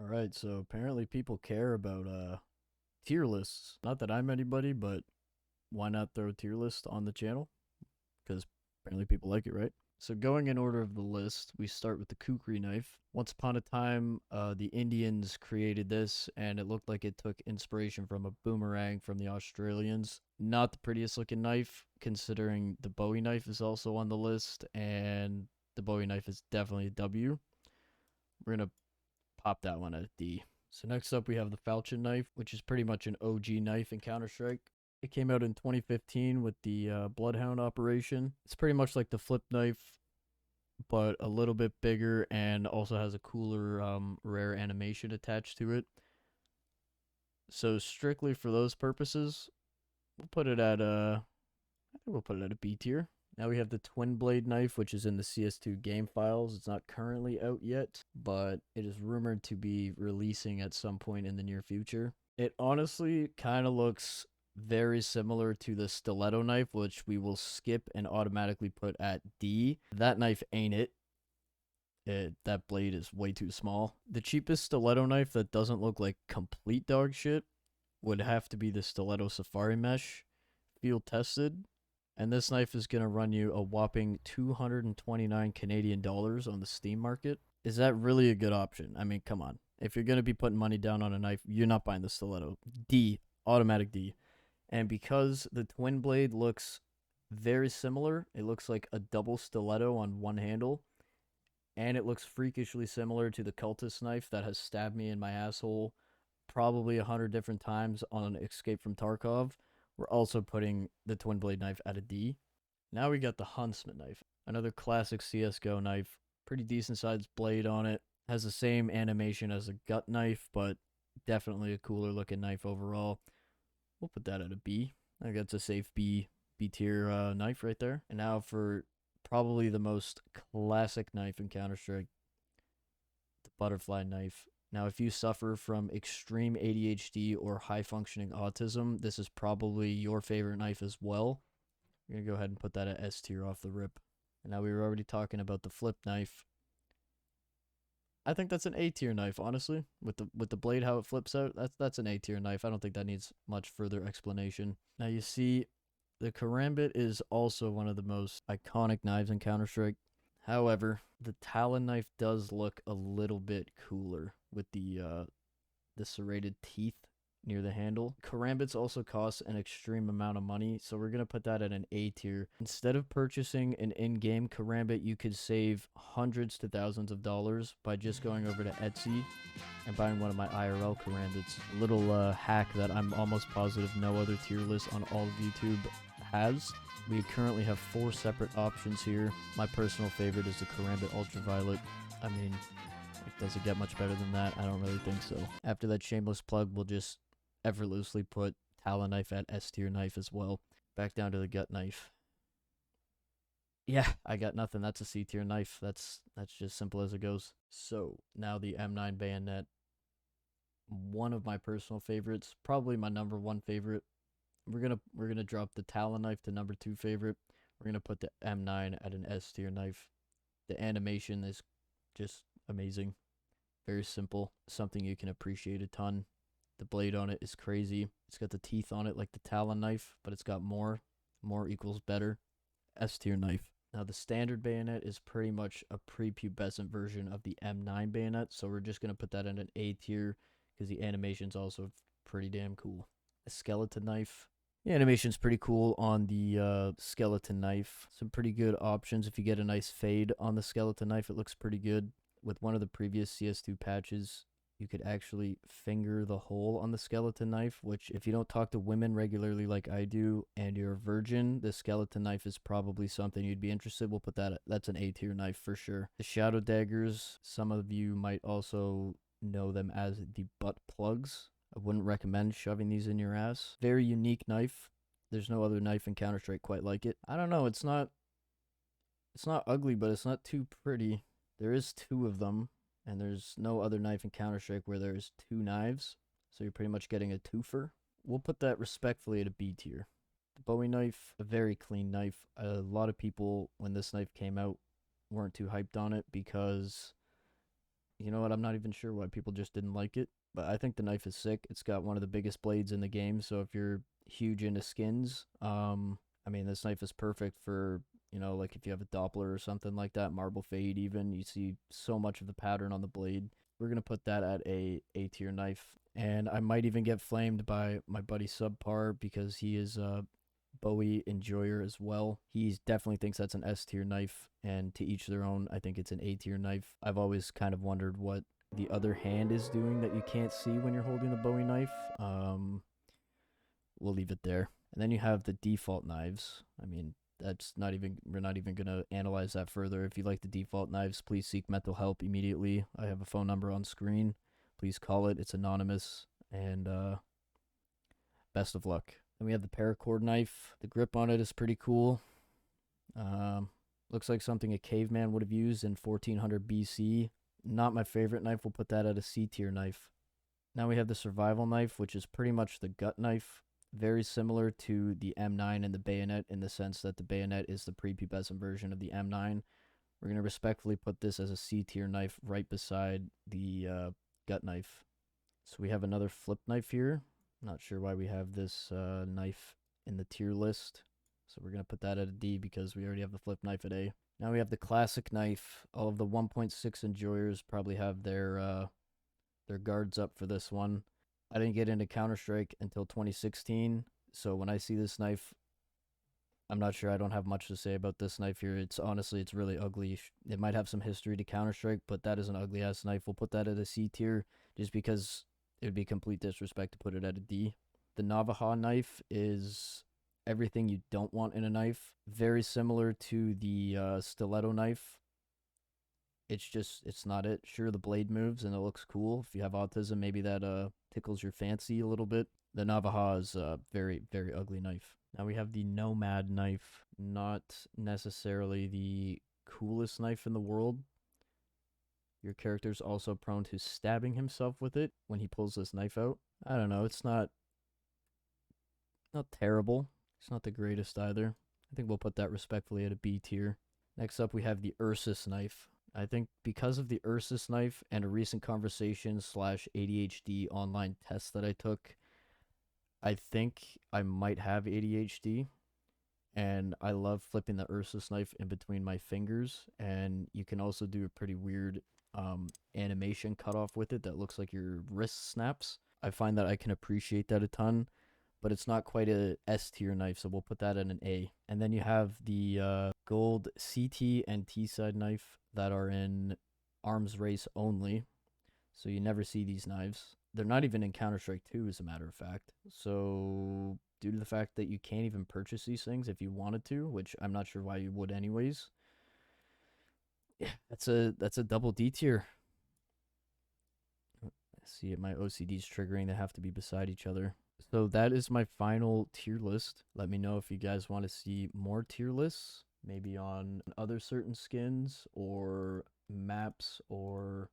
Alright, so apparently people care about tier lists. Not that I'm anybody, but why not throw a tier list on the channel? Because apparently people like it, right? So going in order of the list, we start with the kukri knife. Once upon a time, the Indians created this, and it looked like it took inspiration from a boomerang from the Australians. Not the prettiest looking knife, considering the Bowie knife is also on the list, and the Bowie knife is definitely a W. We're going to pop that one at a D. So next up we have the falchion knife, which is pretty much an OG knife in Counter-Strike. It came out in 2015 with the Bloodhound operation. It's pretty much like the flip knife, but a little bit bigger and also has a cooler rare animation attached to it. So strictly for those purposes, we'll put it at a B tier. Now we have the twin blade knife, which is in the CS2 game files. It's not currently out yet, but it is rumored to be releasing at some point in the near future. It honestly kind of looks very similar to the stiletto knife, which we will skip and automatically put at D. That knife ain't it. That blade is way too small. The cheapest stiletto knife that doesn't look like complete dog shit would have to be the stiletto safari mesh, field tested. And this knife is going to run you a whopping 229 Canadian dollars on the Steam market. Is that really a good option? I mean, come on. If you're going to be putting money down on a knife, you're not buying the stiletto. D, automatic D. And because the twin blade looks very similar, it looks like a double stiletto on one handle, and it looks freakishly similar to the cultist knife that has stabbed me in my asshole probably 100 different times on Escape from Tarkov. We're also putting the twin blade knife at a D. Now we got the Huntsman knife, another classic CSGO knife. Pretty decent sized blade on it. Has the same animation as a gut knife, but definitely a cooler looking knife overall. We'll put that at a B. I think that's a safe B tier knife right there. And now for probably the most classic knife in Counter-Strike, the butterfly knife. Now, if you suffer from extreme ADHD or high functioning autism, this is probably your favorite knife as well. We're going to go ahead and put that at S tier off the rip. And now we were already talking about the flip knife. I think that's an A tier knife, honestly. With the blade, how it flips out, that's an A tier knife. I don't think that needs much further explanation. Now you see, the karambit is also one of the most iconic knives in Counter-Strike. However, the Talon knife does look a little bit cooler with the serrated teeth near the handle. Karambits also cost an extreme amount of money, so we're going to put that at an A tier. Instead of purchasing an in-game karambit, you could save hundreds to thousands of dollars by just going over to Etsy and buying one of my IRL karambits. A little hack that I'm almost positive no other tier list on all of YouTube has. We currently have 4 separate options here. My personal favorite is the Karambit Ultraviolet. I mean, does it get much better than that? I don't really think so. After that shameless plug, we'll just effortlessly put Talon knife at S tier knife as well. Back down to the gut knife. Yeah, I got nothing. That's a C tier knife. That's just simple as it goes. So now the M9 bayonet. One of my personal favorites, probably my number 1 favorite. We're gonna drop the Talon knife to number 2 favorite. We're gonna put the M9 at an S tier knife. The animation is just amazing. Very simple. Something you can appreciate a ton. The blade on it is crazy. It's got the teeth on it like the Talon knife, but it's got more. More equals better. S tier knife. Now the standard bayonet is pretty much a prepubescent version of the M9 bayonet, so we're just gonna put that in an A tier because the animation's also pretty damn cool. A skeleton knife. The animation's pretty cool on the skeleton knife. Some pretty good options. If you get a nice fade on the skeleton knife, it looks pretty good. With one of the previous CS2 patches, you could actually finger the hole on the skeleton knife, which if you don't talk to women regularly like I do and you're a virgin, the skeleton knife is probably something you'd be interested. We'll put that's an A tier knife for sure. The shadow daggers, some of you might also know them as the butt plugs. I wouldn't recommend shoving these in your ass. Very unique knife. There's no other knife in Counter-Strike quite like it. I don't know, it's not ugly, but it's not too pretty. There is 2 of them, and there's no other knife in Counter-Strike where there's 2 knives, so you're pretty much getting a twofer. We'll put that respectfully at a B tier. The Bowie knife, a very clean knife. A lot of people, when this knife came out, weren't too hyped on it because You know what? I'm not even sure why people just didn't like it, but I think the knife is sick. It's got one of the biggest blades in the game, so if you're huge into skins, I mean, this knife is perfect for, like if you have a Doppler or something like that, marble fade even, you see so much of the pattern on the blade. We're gonna put that at A tier knife, and I might even get flamed by my buddy Subpar because he is Bowie enjoyer as well. He definitely thinks that's an S tier knife, and to each their own. I think it's an A tier knife. I've always kind of wondered what the other hand is doing that you can't see when you're holding the Bowie knife. We'll leave it there. And then you have the default knives. I mean, we're not even gonna analyze that further. If you like the default knives, please seek mental help immediately. I have a phone number on screen. Please call it. It's anonymous. And best of luck. Then we have the paracord knife. The grip on it is pretty cool. Looks like something a caveman would have used in 1400 BC. Not my favorite knife. We'll put that at a C tier knife. Now we have the survival knife, which is pretty much the gut knife. Very similar to the M9 and the bayonet in the sense that the bayonet is the prepubescent version of the M9. We're going to respectfully put this as a C tier knife right beside the gut knife. So we have another flip knife here. Not sure why we have this knife in the tier list. So we're going to put that at a D because we already have the flip knife at A. Now we have the classic knife. All of the 1.6 enjoyers probably have their guards up for this one. I didn't get into Counter-Strike until 2016. So when I see this knife, I'm not sure. I don't have much to say about this knife here. It's really ugly. It might have some history to Counter-Strike, but that is an ugly ass knife. We'll put that at a C tier just because it would be complete disrespect to put it at a D. The Navajo knife is everything you don't want in a knife. Very similar to the stiletto knife. It's not it. Sure, the blade moves and it looks cool. If you have autism, maybe that tickles your fancy a little bit. The Navajo is a very, very ugly knife. Now we have the Nomad knife. Not necessarily the coolest knife in the world. Your character's also prone to stabbing himself with it when he pulls this knife out. I don't know. It's not terrible. It's not the greatest either. I think we'll put that respectfully at a B tier. Next up, we have the Ursus knife. I think because of the Ursus knife and a recent conversation / ADHD online test that I took, I think I might have ADHD. And I love flipping the Ursus knife in between my fingers. And you can also do a pretty weird animation cutoff with it that looks like your wrist snaps. I find that I can appreciate that a ton, but it's not quite a S tier knife, so we'll put that at an A. And then you have the gold CT and T side knife that are in arms race only, so you never see these knives. They're not even in Counter-Strike 2, as a matter of fact. So due to the fact that you can't even purchase these things if you wanted to, which I'm not sure why you would anyways, yeah, that's a double D tier. See it, my OCD's triggering. They have to be beside each other. So that is my final tier list. Let me know if you guys want to see more tier lists, maybe on other certain skins or maps or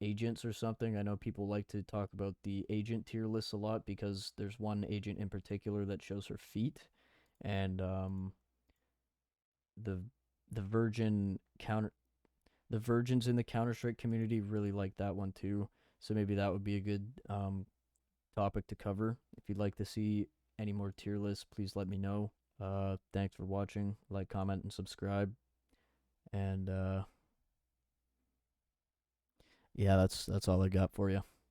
agents or something. I know people like to talk about the agent tier lists a lot because there's one agent in particular that shows her feet, and the the virgin counter the virgins in the Counter-Strike community really like that one too. So maybe that would be a good topic to cover. If you'd like to see any more tier lists, please let me know. Thanks for watching. Like, comment, and subscribe. And yeah, that's all I got for you.